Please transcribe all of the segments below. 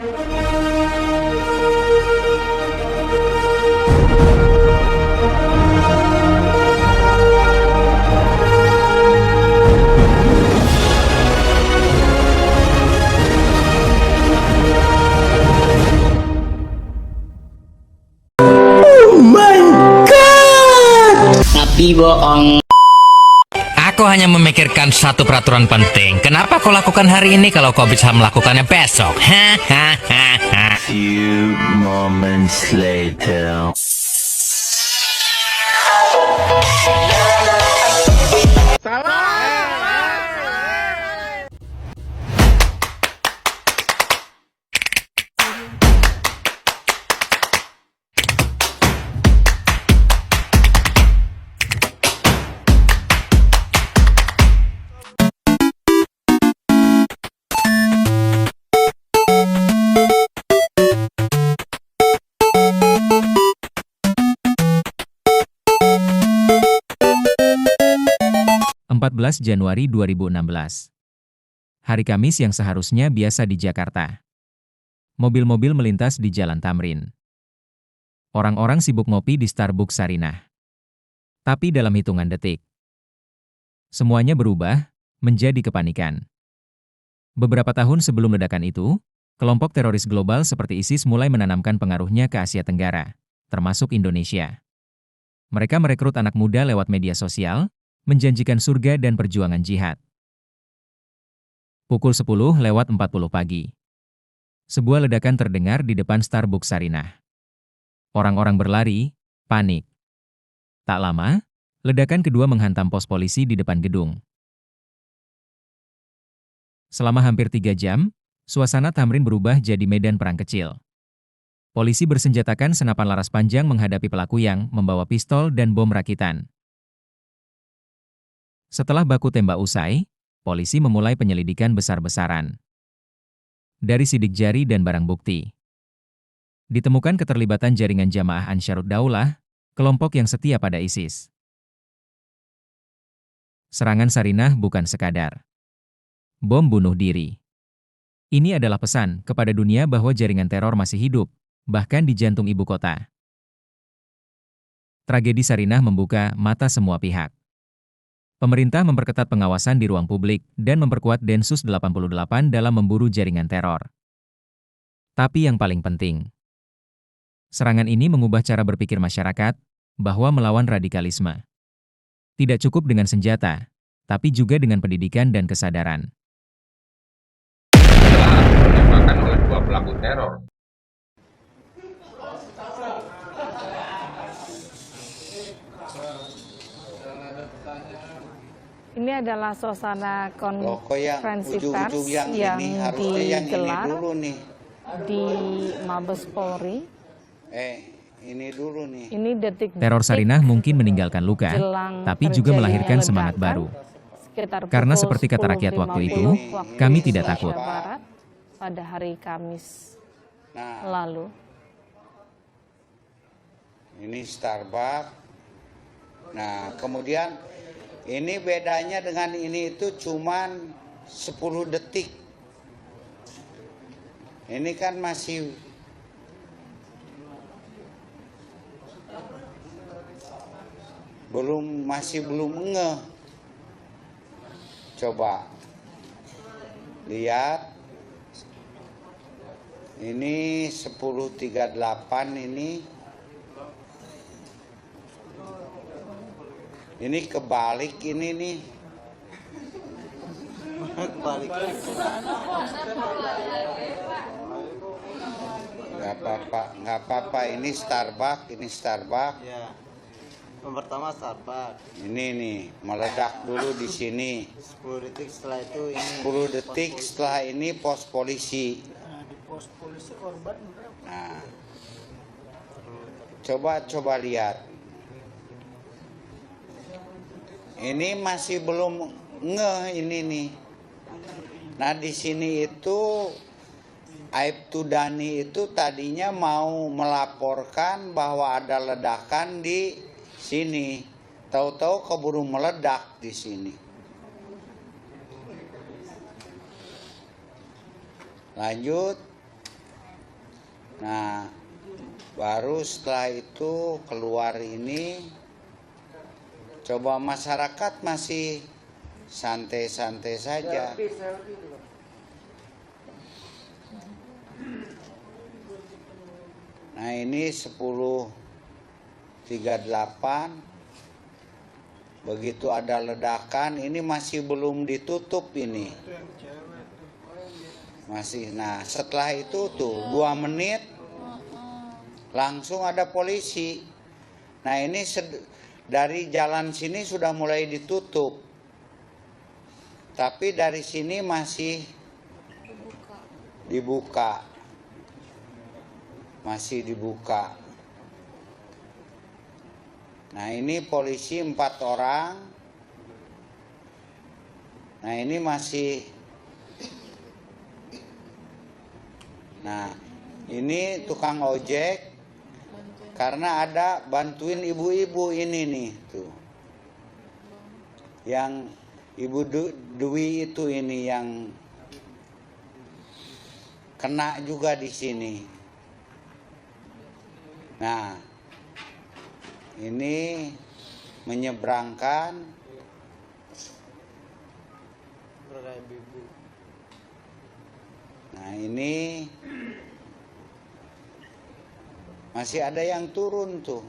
Tapi bohong. Aku hanya memikirkan satu peraturan penting. Kenapa kau lakukan hari ini kalau kau bisa melakukannya besok? Hahaha. Few moments later. 14 Januari 2016. Hari Kamis yang seharusnya biasa di Jakarta. Mobil-mobil melintas di Jalan Tamrin. Orang-orang sibuk ngopi di Starbucks Sarinah. Tapi dalam hitungan detik, semuanya berubah menjadi kepanikan. Beberapa tahun sebelum ledakan itu, kelompok teroris global seperti ISIS mulai menanamkan pengaruhnya ke Asia Tenggara, termasuk Indonesia. Mereka merekrut anak muda lewat media sosial, menjanjikan surga dan perjuangan jihad. Pukul 10:40 pagi. Sebuah ledakan terdengar di depan Starbucks Sarinah. Orang-orang berlari, panik. Tak lama, ledakan kedua menghantam pos polisi di depan gedung. Selama hampir 3 jam, suasana Tamrin berubah jadi medan perang kecil. Polisi bersenjatakan senapan laras panjang menghadapi pelaku yang membawa pistol dan bom rakitan. Setelah baku tembak usai, polisi memulai penyelidikan besar-besaran. Dari sidik jari dan barang bukti, ditemukan keterlibatan jaringan Jamaah Ansharud Daulah, kelompok yang setia pada ISIS. Serangan Sarinah bukan sekadar bom bunuh diri. Ini adalah pesan kepada dunia bahwa jaringan teror masih hidup, bahkan di jantung ibu kota. Tragedi Sarinah membuka mata semua pihak. Pemerintah memperketat pengawasan di ruang publik dan memperkuat Densus 88 dalam memburu jaringan teror. Tapi yang paling penting, serangan ini mengubah cara berpikir masyarakat bahwa melawan radikalisme tidak cukup dengan senjata, tapi juga dengan pendidikan dan kesadaran. Penembakan oleh dua pelaku teror. Ini adalah suasana konferensi pers yang digelar di Mabes Polri. Ini dulu nih. Ini detik Teror Sarinah mungkin meninggalkan luka, tapi juga melahirkan semangat baru. Karena seperti kata rakyat waktu itu, kami tidak takut. Barat pada hari Kamis lalu. Ini Starbucks. Nah, kemudian ini bedanya dengan ini itu cuman 10 detik. Ini kan masih belum ngeh. Coba lihat. Ini 10.38 ini. Ini kebalik ini nih. Kebalik. Nggak apa-apa. Ini Starbucks. Ya. Yang pertama Starbucks. Ini nih, meledak dulu di sini. 10 detik setelah itu ini. 10 detik setelah ini pos polisi. Nah, di pos polisi korban berapa? Nah. Coba lihat. Ini masih belum ngeh ini nih. Nah di sini itu Aibtu Dhani itu tadinya mau melaporkan bahwa ada ledakan di sini. Tahu-tahu keburu meledak di sini. Lanjut. Nah, baru setelah itu keluar ini, coba masyarakat masih santai-santai saja. Nah, ini 10.38. Begitu ada ledakan, ini masih belum ditutup ini. Masih. Nah, setelah itu tuh 2 menit langsung ada polisi. Nah, ini dari jalan sini sudah mulai ditutup. Tapi dari sini masih dibuka. Masih dibuka. Nah, ini polisi 4 orang. Nah, ini masih. Nah, ini tukang ojek. Karena ada bantuin ibu-ibu ini nih tuh. Yang Ibu Dwi itu ini yang kena juga di sini. Nah, ini menyeberangkan. Nah, ini masih ada yang turun tuh.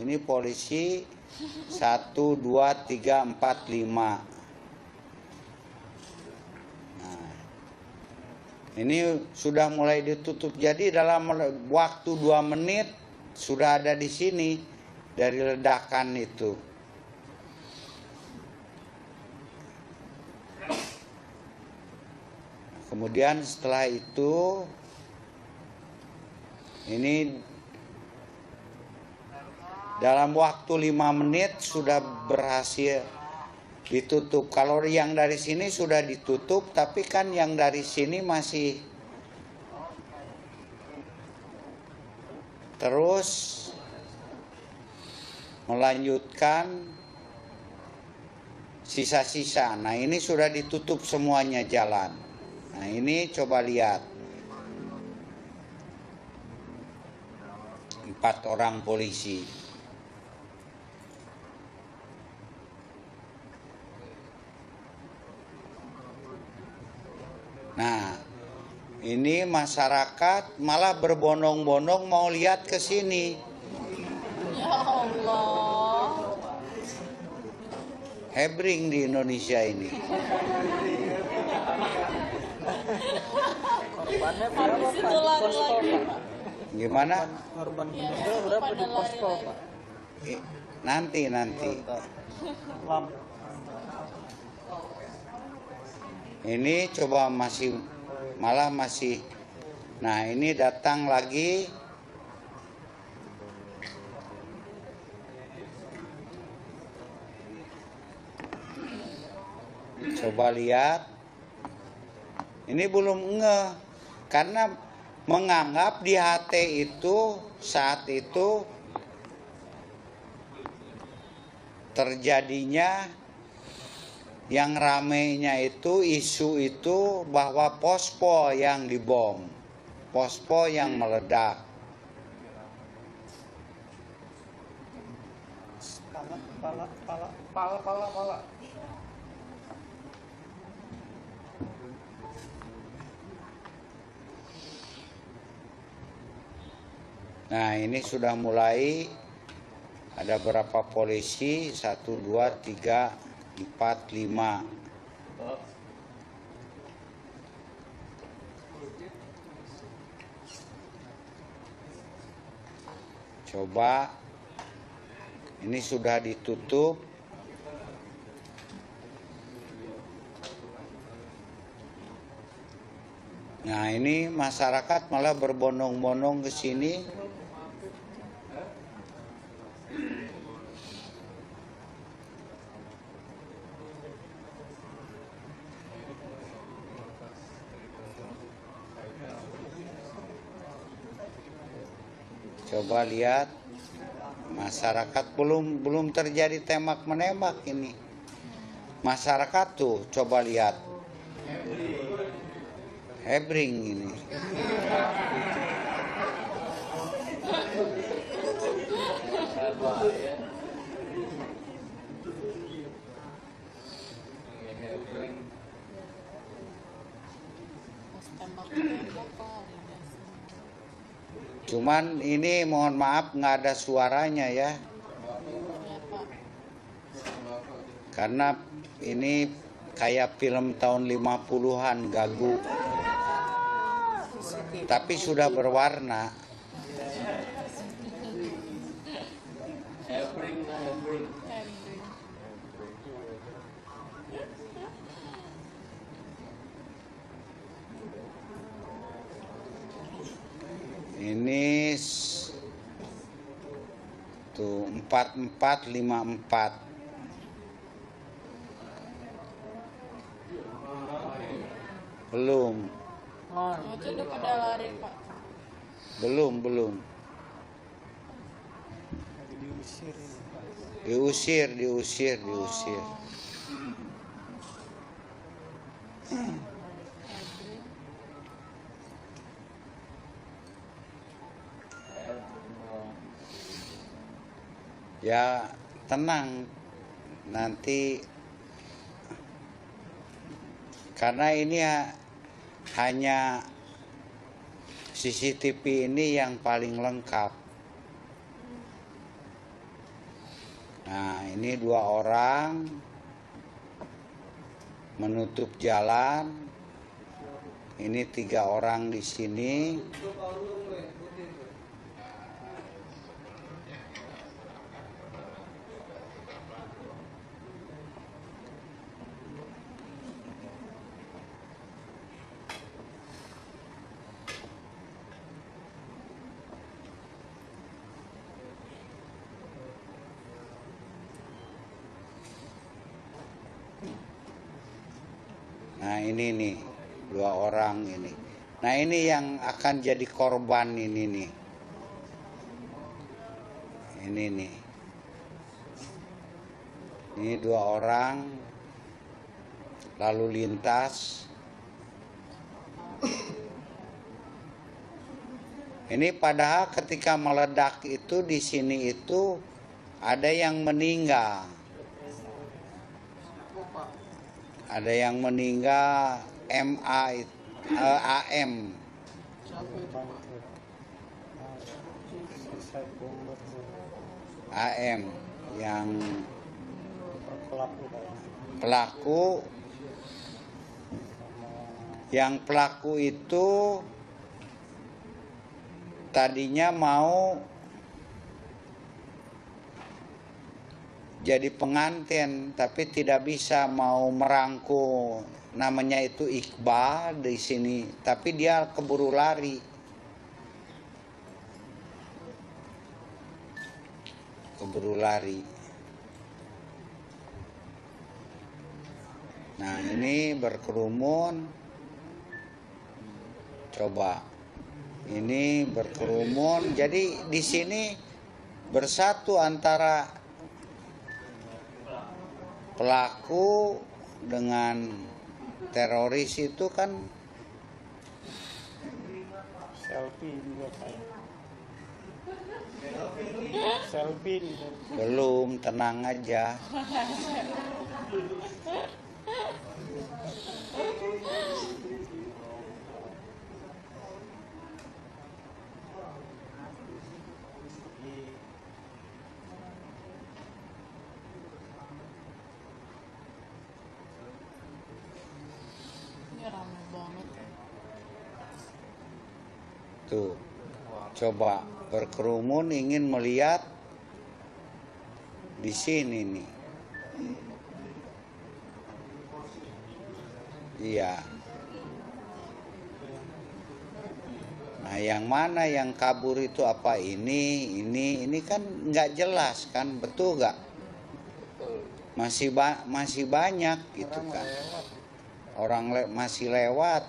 Ini polisi 1, 2, 3, 4, 5. Nah, ini sudah mulai ditutup. Jadi dalam waktu 2 menit sudah ada di sini. Dari ledakan itu. Kemudian setelah itu, ini dalam waktu 5 menit sudah berhasil ditutup. Kalau yang dari sini sudah ditutup, tapi kan yang dari sini masih terus melanjutkan sisa-sisa. Nah, ini sudah ditutup semuanya jalan. Nah, ini coba lihat. 4 orang polisi. Nah, ini masyarakat malah berbondong-bondong mau lihat ke sini. Ya Allah. Hebring di Indonesia ini. Korbannya berapa Pak di posko Pak? Gimana? Korban meninggal berapa di posko Pak? Nanti. Lamp. Ini coba malah masih. Nah, ini datang lagi. Coba lihat. Ini belum ngeh. Karena menganggap di HT itu saat itu terjadinya yang ramainya itu isu itu bahwa pospo yang dibom, pospo yang meledak. Pala. Nah, ini sudah mulai ada berapa polisi? 1, 2, 3, 4, 5. Coba ini sudah ditutup. Nah, ini masyarakat malah berbondong-bondong ke sini. Coba lihat, masyarakat belum terjadi tembak menembak ini. Masyarakat tuh coba lihat, hebring ini. Cuman ini mohon maaf nggak ada suaranya ya. Karena ini kayak film tahun 50-an gagu. Tapi sudah berwarna. Ini tuh 4454. Belum. Oh, itu udah pada lari, Pak. Belum. Diusir. Ya, tenang. Nanti karena ini hanya CCTV ini yang paling lengkap. Nah, ini 2 orang menutup jalan. Ini 3 orang di sini. Nah ini nih 2 orang ini. Nah ini yang akan jadi korban ini nih. Ini nih. Ini 2 orang lalu lintas. Ini padahal ketika meledak itu di sini itu ada yang meninggal. Ada yang meninggal AM. AM yang pelaku itu tadinya mau jadi pengantin tapi tidak bisa, mau merangkul, namanya itu Iqbal di sini, tapi dia keburu lari. Nah, ini berkerumun. Coba. Ini berkerumun. Jadi di sini bersatu antara pelaku dengan teroris itu kan. Selfie juga kayak. Selfie. Belum, tenang aja. Ini ramai banget. Tuh, coba berkerumun ingin melihat di sini nih. Iya. Nah, yang mana yang kabur itu apa ini kan nggak jelas kan, betul nggak? Masih banyak gitu kan. Orang masih lewat.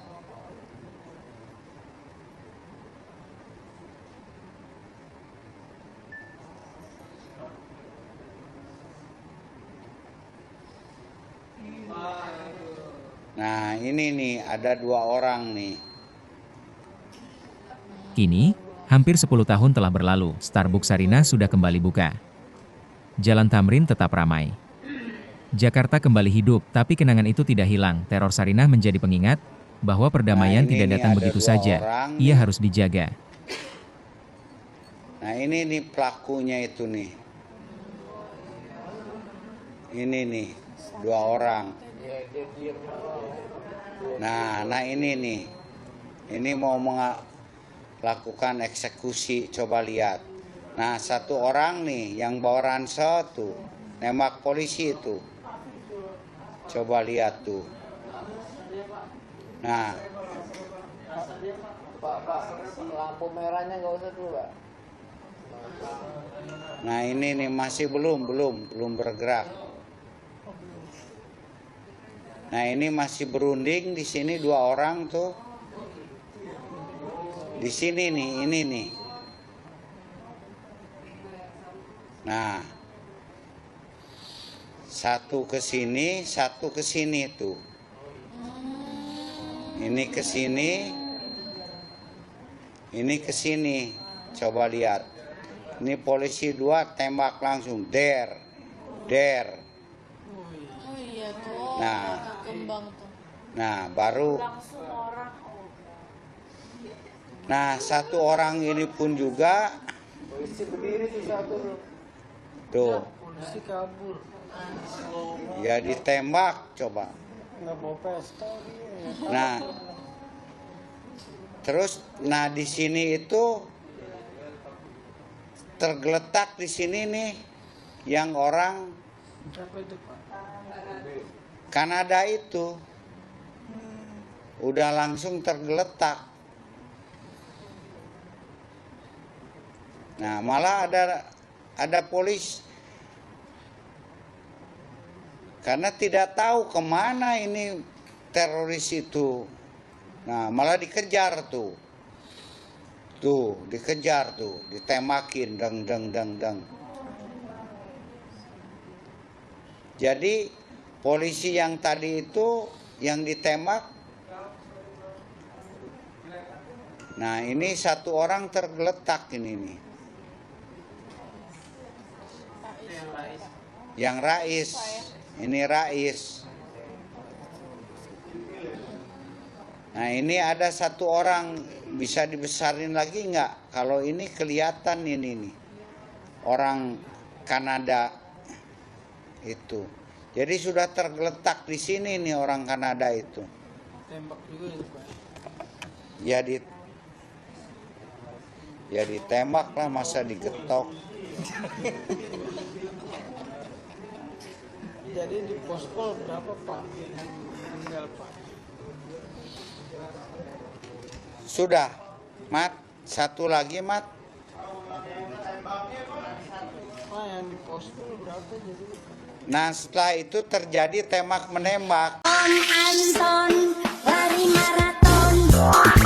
Nah ini nih ada 2 orang nih. Kini, hampir 10 tahun telah berlalu, Starbucks Sarinah sudah kembali buka. Jalan Tamrin tetap ramai. Jakarta kembali hidup, tapi kenangan itu tidak hilang. Teror Sarinah menjadi pengingat bahwa perdamaian Nah, ini tidak datang ada begitu 2 saja. orang Ia nih. harus dijaga. ini nih pelakunya itu nih. Ini nih 2 orang. Nah ini nih. Ini mau melakukan eksekusi, coba lihat. Nah 1 orang nih yang bawa ransel tuh, nembak polisi itu. Coba lihat tuh. Nah, Lampu merahnya nggak usah dulu, Pak. nah ini nih masih belum bergerak. Nah ini masih berunding di sini 2 orang tuh. Di sini nih, ini nih. Nah, 1 ke sini, 1 ke sini tuh. Ini ke sini, ini ke sini. Coba lihat. Ini polisi 2 tembak langsung, der. Oh iya tuh. Nah. Kembang tuh. Nah, baru. Nah, 1 orang ini pun juga. Polisi berdiri tuh 1 Tuh, polisi kabur. ya ditembak coba. Nggak mau pesta dia. Nah, terus, nah di sini itu tergeletak di sini nih, yang orang Berapa itu, Pak? Kanada itu udah langsung tergeletak. Nah, malah ada polisi karena tidak tahu kemana ini teroris itu. Nah, malah dikejar tuh. Tuh, dikejar tuh, ditemakin deng. Jadi polisi yang tadi itu yang ditembak. Nah, ini 1 orang tergeletak ini nih. Yang Rais. Ini Rais. Nah, ini ada 1 orang, bisa dibesarin lagi nggak? Kalau ini kelihatan ini nih, orang Kanada itu. Jadi sudah tergeletak di sini nih orang Kanada itu. Tembak juga itu, Pak. Ya ditembak lah, masa digetok. Jadi di pospol berapa, Pak? Tinggal, Pak. Sudah, Mat. 1 lagi, Mat. Pak, yang di pospol berapa jadi? Nah, setelah itu terjadi tembak-menembak. Anton lari maraton.